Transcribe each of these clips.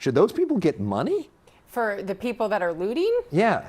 Should those people get money? For the people that are looting? Yeah.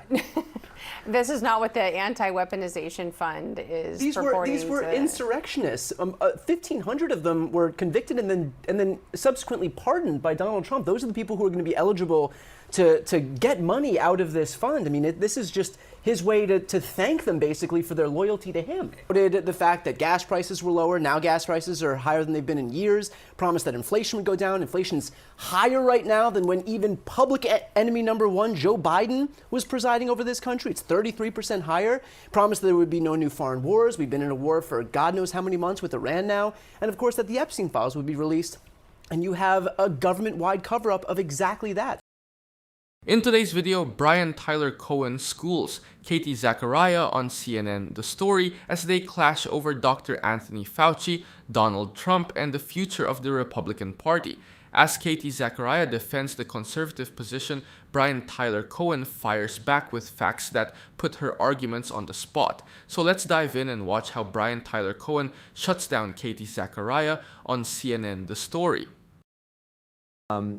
This is not what the anti-weaponization fund is purporting. These were insurrectionists. 1,500 of them were convicted and then subsequently pardoned by Donald Trump. Those are the people who are going to be eligible to get money out of this fund. I mean, this is just his way to thank them, basically, for their loyalty to him. The fact that gas prices were lower, now gas prices are higher than they've been in years, promised that inflation would go down. Inflation's higher right now than when even public enemy number one, Joe Biden, was presiding over this country. It's 33% higher. Promised that there would be no new foreign wars. We've been in a war for God knows how many months with Iran now. And of course, that the Epstein files would be released. And you have a government-wide cover-up of exactly that. In today's video, Tyler Cohen schools Katie Zacharia on CNN The Story as they clash over Dr. Anthony Fauci, Donald Trump, and the future of the Republican Party. As Katie Zacharia defends the conservative position, Tyler Cohen fires back with facts that put her arguments on the spot. So let's dive in and watch how Tyler Cohen shuts down Katie Zacharia on CNN The Story.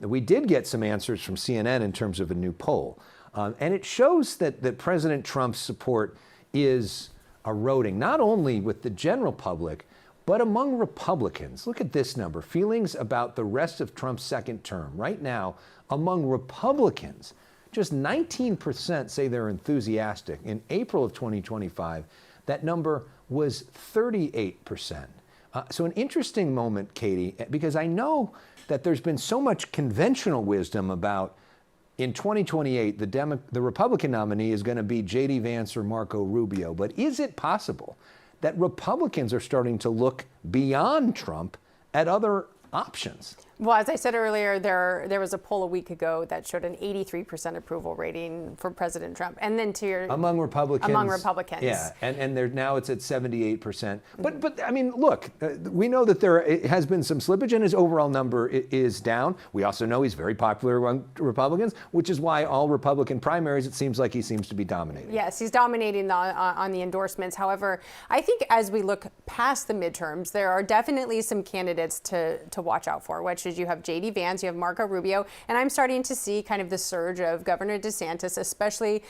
We did get some answers from CNN in terms of a new poll. And it shows that President Trump's support is eroding, not only with the general public, but among Republicans. Look at this number. Feelings about the rest of Trump's second term. Right now, among Republicans, just 19% say they're enthusiastic. In April of 2025, that number was 38%. So an interesting moment, Katie, because I know that there's been so much conventional wisdom about in 2028, the Republican nominee is going to be J.D. Vance or Marco Rubio. But is it possible that Republicans are starting to look beyond Trump at other options? Well, as I said earlier, there was a poll a week ago that showed an 83% approval rating for President Trump. And then among Republicans. Among Republicans. Yeah, and now it's at 78%. But I mean, look, we know that there has been some slippage and his overall number is down. We also know he's very popular among Republicans, which is why all Republican primaries, it seems like he seems to be dominating. Yes, he's dominating on the endorsements. However, I think as we look past the midterms, there are definitely some candidates to watch out for, which is you have J.D. Vance, you have Marco Rubio, and I'm starting to see kind of the surge of Governor DeSantis, especially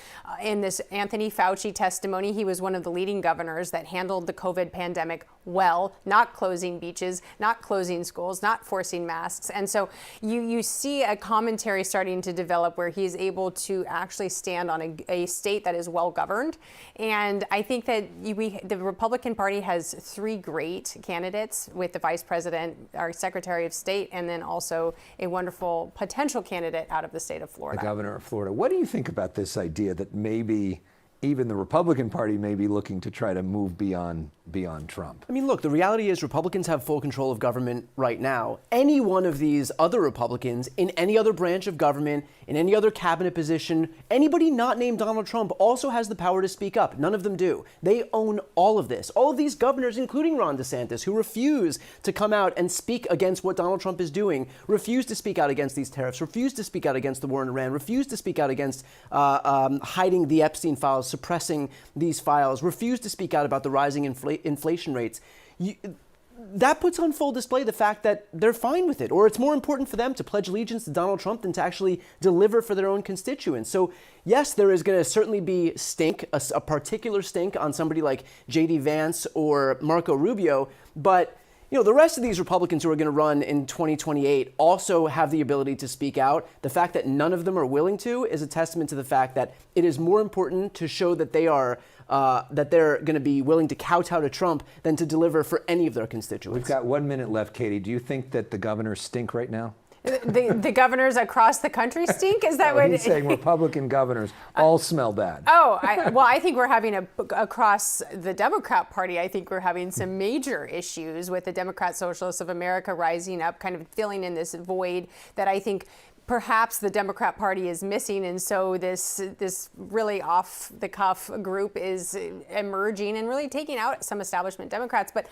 in this Anthony Fauci testimony. He was one of the leading governors that handled the COVID pandemic well, not closing beaches, not closing schools, not forcing masks. And so you see a commentary starting to develop where he's able to actually stand on a state that is well governed. And I think that the Republican Party has three great candidates with the vice president, our Secretary of State, and then also a wonderful potential candidate out of the state of Florida. The governor of Florida. What do you think about this idea that maybe even the Republican Party may be looking to try to move beyond Trump? I mean, look, the reality is Republicans have full control of government right now. Any one of these other Republicans in any other branch of government, in any other cabinet position, anybody not named Donald Trump also has the power to speak up. None of them do. They own all of this. All of these governors, including Ron DeSantis, who refuse to come out and speak against what Donald Trump is doing, refuse to speak out against these tariffs, refuse to speak out against the war in Iran, refuse to speak out against hiding the Epstein files, suppressing these files, refuse to speak out about the rising inflation rates. That puts on full display the fact that they're fine with it, or it's more important for them to pledge allegiance to Donald Trump than to actually deliver for their own constituents. So yes, there is going to certainly be a particular stink on somebody like J.D. Vance or Marco Rubio, but the rest of these Republicans who are going to run in 2028 also have the ability to speak out. The fact that none of them are willing to is a testament to the fact that it is more important to show that they're going to be willing to kowtow to Trump than to deliver for any of their constituents. We've got 1 minute left, Katie. Do you think that the governors stink right now? The governors across the country stink? Is that what he's saying? Republican governors all smell bad. I think we're having across the Democrat Party, I think we're having some major issues with the Democrat Socialists of America rising up, kind of filling in this void that I think perhaps the Democrat Party is missing. And so this really off-the-cuff group is emerging and really taking out some establishment Democrats. But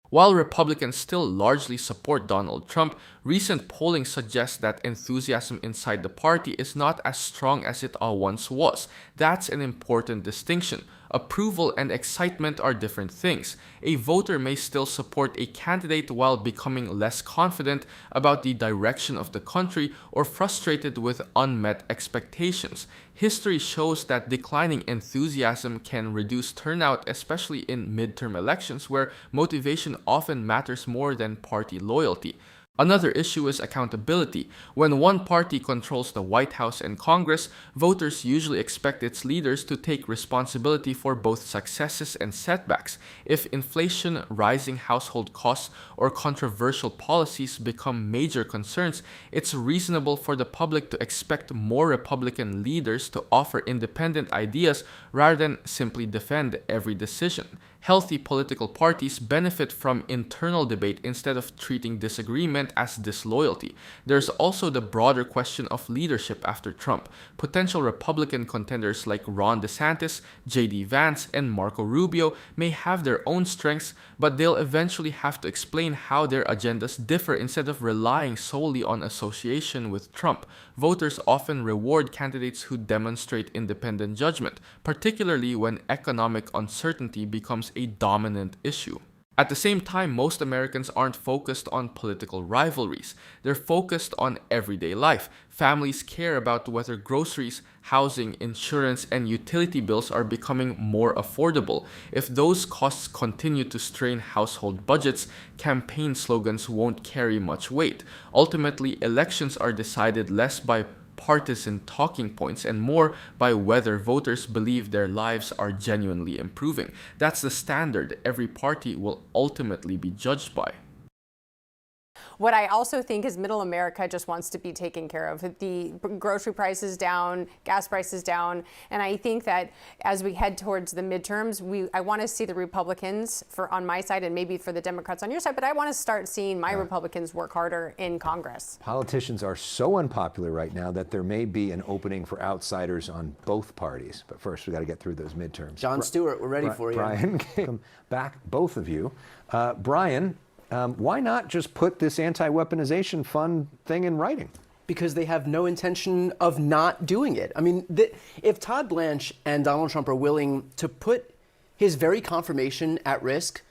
while Republicans still largely support Donald Trump, recent polling suggests that enthusiasm inside the party is not as strong as it once was. That's an important distinction. Approval and excitement are different things. A voter may still support a candidate while becoming less confident about the direction of the country or frustrated with unmet expectations. History shows that declining enthusiasm can reduce turnout, especially in midterm elections where motivation often matters more than party loyalty. Another issue is accountability. When one party controls the White House and Congress, voters usually expect its leaders to take responsibility for both successes and setbacks. If inflation, rising household costs, or controversial policies become major concerns, it's reasonable for the public to expect more Republican leaders to offer independent ideas rather than simply defend every decision. Healthy political parties benefit from internal debate instead of treating disagreement as disloyalty. There's also the broader question of leadership after Trump. Potential Republican contenders like Ron DeSantis, J.D. Vance, and Marco Rubio may have their own strengths, but they'll eventually have to explain how their agendas differ instead of relying solely on association with Trump. Voters often reward candidates who demonstrate independent judgment, particularly when economic uncertainty becomes a dominant issue. At the same time, most Americans aren't focused on political rivalries. They're focused on everyday life. Families care about whether groceries, housing, insurance, and utility bills are becoming more affordable. If those costs continue to strain household budgets, campaign slogans won't carry much weight. Ultimately, elections are decided less by partisan talking points and more by whether voters believe their lives are genuinely improving. That's the standard every party will ultimately be judged by. What I also think is middle America just wants to be taken care of. The grocery prices down, gas prices down, and I think that as we head towards the midterms, I want to see the Republicans on my side and maybe for the Democrats on your side, but I want to start seeing my Republicans work harder in Congress. Politicians are so unpopular right now that there may be an opening for outsiders on both parties. But first, we got to get through those midterms. Jon Stewart, we're ready for you. Brian, come back, both of you. Brian, why not just put this anti-weaponization fund thing in writing? Because they have no intention of not doing it. I mean, if Todd Blanche and Donald Trump are willing to put his very confirmation at risk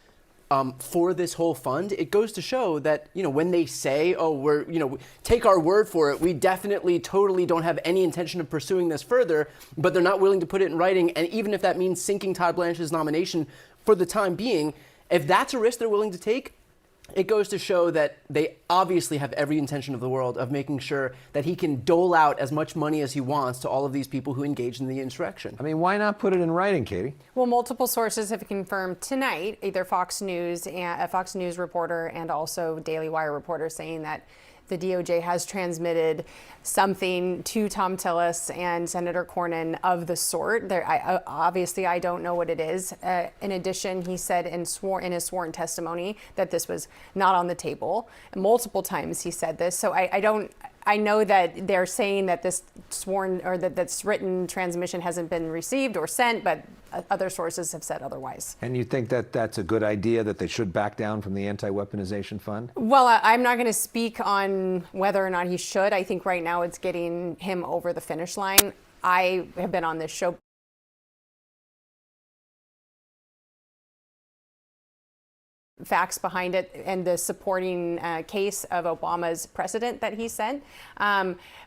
for this whole fund, it goes to show that, when they say, oh, take our word for it, we definitely totally don't have any intention of pursuing this further, but they're not willing to put it in writing. And even if that means sinking Todd Blanche's nomination for the time being, if that's a risk they're willing to take, it goes to show that they obviously have every intention of the world of making sure that he can dole out as much money as he wants to all of these people who engaged in the insurrection. I mean, why not put it in writing, Katie? Well, multiple sources have confirmed tonight, either Fox News, a Fox News reporter and also Daily Wire reporter, saying that the DOJ has transmitted something to Tom Tillis and Senator Cornyn of the sort. Obviously, I don't know what it is. In addition, he said in his sworn testimony that this was not on the table. Multiple times he said this. So I know that they're saying that this sworn or that's written transmission hasn't been received or sent, but other sources have said otherwise. And you think that that's a good idea, that they should back down from the anti-weaponization fund? Well, I'm not going to speak on whether or not he should. I think right now it's getting him over the finish line. I have been on this show facts behind it and the supporting case of Obama's precedent that he sent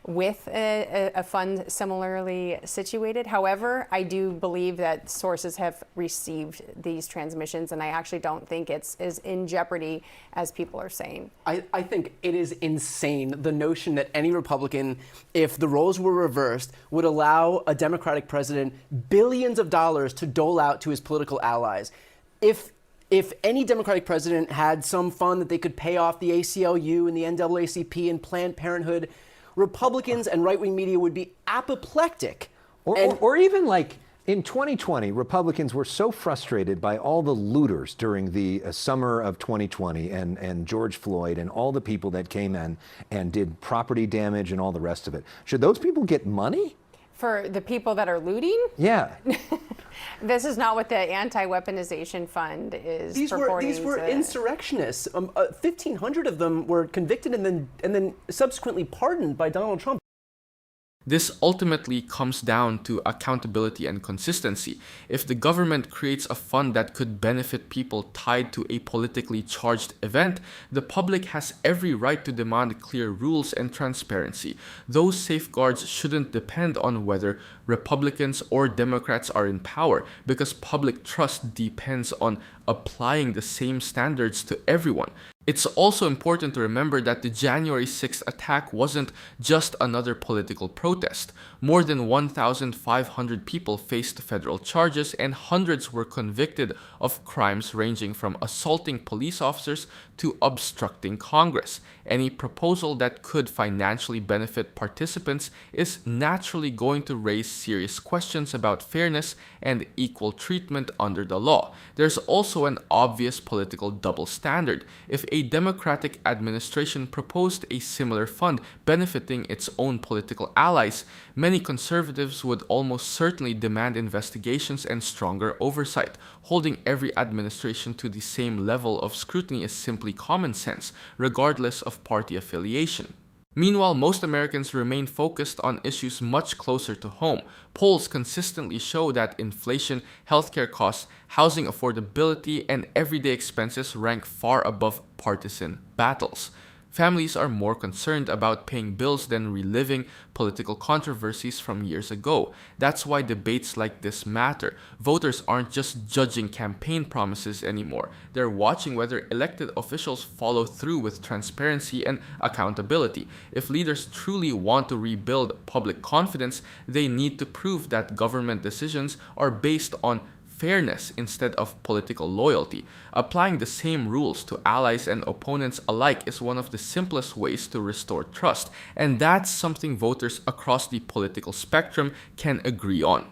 with a fund similarly situated. However, I do believe that sources have received these transmissions, and I actually don't think it's as in jeopardy as people are saying. I think it is insane, the notion that any Republican, if the roles were reversed, would allow a Democratic president billions of dollars to dole out to his political allies. If any Democratic president had some fund that they could pay off the ACLU and the NAACP and Planned Parenthood, Republicans and right-wing media would be apoplectic. Or even like in 2020, Republicans were so frustrated by all the looters during the summer of 2020 and George Floyd and all the people that came in and did property damage and all the rest of it. Should those people get money? For the people that are looting? Yeah. This is not what the anti-weaponization fund is purporting. These were insurrectionists. 1,500 of them were convicted and then subsequently pardoned by Donald Trump. This ultimately comes down to accountability and consistency. If the government creates a fund that could benefit people tied to a politically charged event, the public has every right to demand clear rules and transparency. Those safeguards shouldn't depend on whether Republicans or Democrats are in power, because public trust depends on applying the same standards to everyone. It's also important to remember that the January 6th attack wasn't just another political protest. More than 1,500 people faced federal charges, and hundreds were convicted of crimes ranging from assaulting police officers to obstructing Congress. Any proposal that could financially benefit participants is naturally going to raise serious questions about fairness and equal treatment under the law. There's also an obvious political double standard. If a Democratic administration proposed a similar fund benefiting its own political allies, many conservatives would almost certainly demand investigations and stronger oversight. Holding every administration to the same level of scrutiny is simply common sense, regardless of party affiliation. Meanwhile, most Americans remain focused on issues much closer to home. Polls consistently show that inflation, healthcare costs, housing affordability, and everyday expenses rank far above partisan battles. Families are more concerned about paying bills than reliving political controversies from years ago. That's why debates like this matter. Voters aren't just judging campaign promises anymore. They're watching whether elected officials follow through with transparency and accountability. If leaders truly want to rebuild public confidence, they need to prove that government decisions are based on fairness instead of political loyalty. Applying the same rules to allies and opponents alike is one of the simplest ways to restore trust, and that's something voters across the political spectrum can agree on.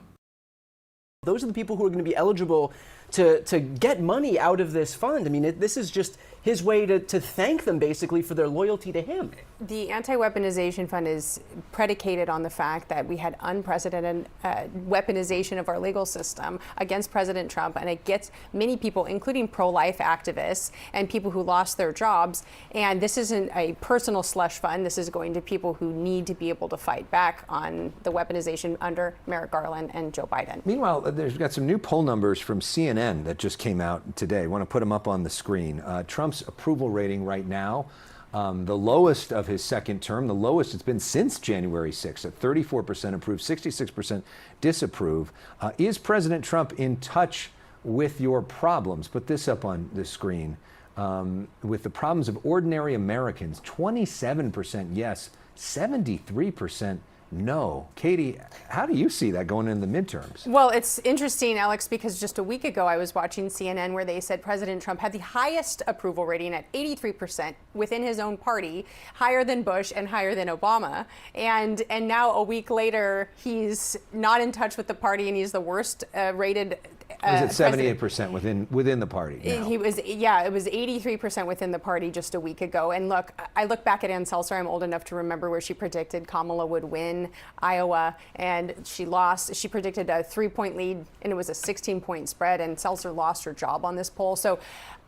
Those are the people who are going to be eligible to get money out of this fund. I mean, this is just his way to thank them basically for their loyalty to him. The anti-weaponization fund is predicated on the fact that we had unprecedented weaponization of our legal system against President Trump, and it gets many people, including pro-life activists and people who lost their jobs. And this isn't a personal slush fund. This is going to people who need to be able to fight back on the weaponization under Merrick Garland and Joe Biden. Meanwhile, there's got some new poll numbers from CNN that just came out today. I want to put them up on the screen. Trump's approval rating right now, the lowest of his second term, the lowest it's been since January 6th, at 34% approve, 66% disapprove. Is President Trump in touch with your problems? Put this up on the screen. With the problems of ordinary Americans, 27% yes, 73% no. Katie, how do you see that going in the midterms? Well, it's interesting, Alex, because just a week ago I was watching CNN where they said President Trump had the highest approval rating at 83% within his own party, higher than Bush and higher than Obama. And now a week later, he's not in touch with the party and he's the worst rated Was it 78% within the party now? He was, yeah, it was 83% within the party just a week ago. And look, I look back at Ann Seltzer. I'm old enough to remember where she predicted Kamala would win Iowa, and she lost. She predicted a 3-point lead, and it was a 16-point spread, and Seltzer lost her job on this poll. So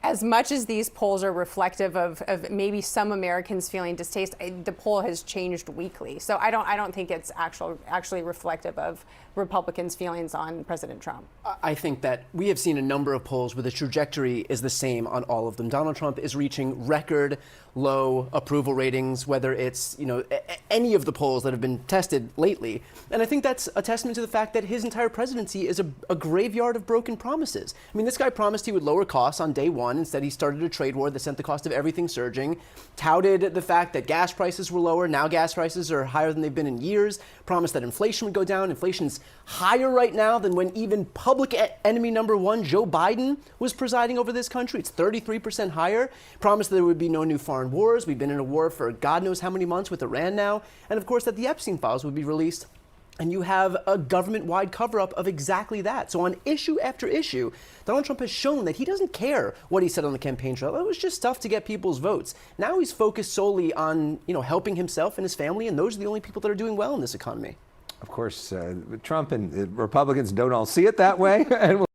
as much as these polls are reflective of maybe some Americans feeling distaste, the poll has changed weekly. So I don't think it's actually reflective of Republicans' feelings on President Trump. I think that we have seen a number of polls where the trajectory is the same on all of them. Donald Trump is reaching record low approval ratings, whether it's, any of the polls that have been tested lately. And I think that's a testament to the fact that his entire presidency is a graveyard of broken promises. I mean, this guy promised he would lower costs on day one. Instead, he started a trade war that sent the cost of everything surging, touted the fact that gas prices were lower. Now gas prices are higher than they've been in years, promised that inflation would go down. Inflation's higher right now than when even public enemy number one, Joe Biden, was presiding over this country. It's 33% higher. Promised that there would be no new foreign wars. We've been in a war for God knows how many months with Iran now. And of course that the Epstein files would be released. And you have a government-wide cover-up of exactly that. So on issue after issue, Donald Trump has shown that he doesn't care what he said on the campaign trail. It was just stuff to get people's votes. Now he's focused solely on, helping himself and his family, and those are the only people that are doing well in this economy. Of course, Trump and Republicans don't all see it that way. And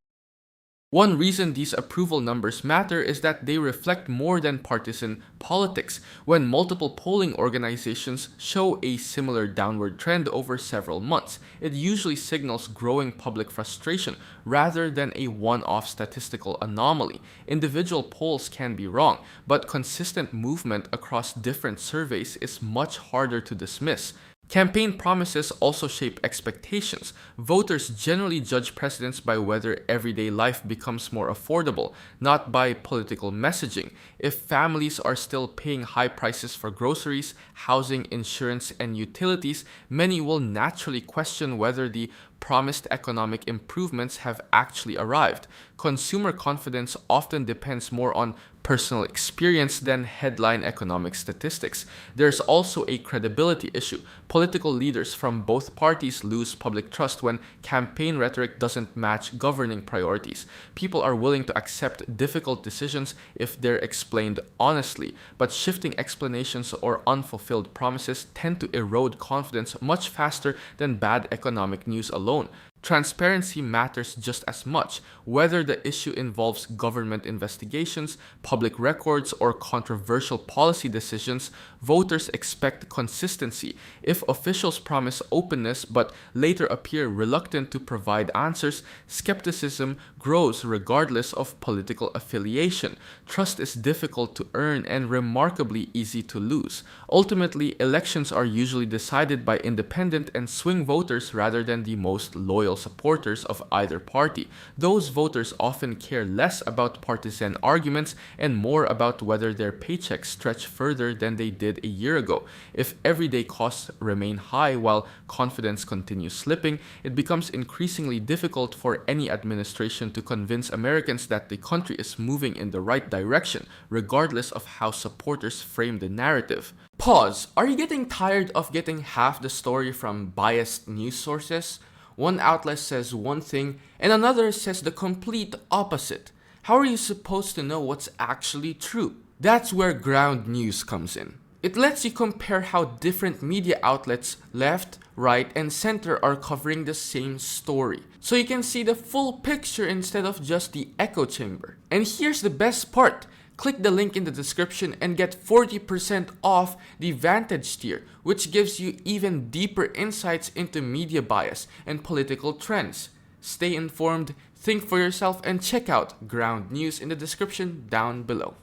One reason these approval numbers matter is that they reflect more than partisan politics. When multiple polling organizations show a similar downward trend over several months, it usually signals growing public frustration rather than a one-off statistical anomaly. Individual polls can be wrong, but consistent movement across different surveys is much harder to dismiss. Campaign promises also shape expectations. Voters generally judge presidents by whether everyday life becomes more affordable, not by political messaging. If families are still paying high prices for groceries, housing, insurance, and utilities, many will naturally question whether the promised economic improvements have actually arrived. Consumer confidence often depends more on personal experience than headline economic statistics. There's also a credibility issue. Political leaders from both parties lose public trust when campaign rhetoric doesn't match governing priorities. People are willing to accept difficult decisions if they're explained honestly, but shifting explanations or unfulfilled promises tend to erode confidence much faster than bad economic news alone. Transparency matters just as much. Whether the issue involves government investigations, public records, or controversial policy decisions, voters expect consistency. If officials promise openness but later appear reluctant to provide answers, skepticism grows regardless of political affiliation. Trust is difficult to earn and remarkably easy to lose. Ultimately, elections are usually decided by independent and swing voters rather than the most loyal supporters of either party. Those voters often care less about partisan arguments and more about whether their paychecks stretch further than they did a year ago. If everyday costs remain high while confidence continues slipping, it becomes increasingly difficult for any administration to convince Americans that the country is moving in the right direction, regardless of how supporters frame the narrative. Pause. Are you getting tired of getting half the story from biased news sources? One outlet says one thing and another says the complete opposite. How are you supposed to know what's actually true? That's where ground news comes in. It lets you compare how different media outlets, left, right, and center, are covering the same story. So you can see the full picture instead of just the echo chamber. And here's the best part. Click the link in the description and get 40% off the Vantage tier, which gives you even deeper insights into media bias and political trends. Stay informed, think for yourself, and check out Ground News in the description down below.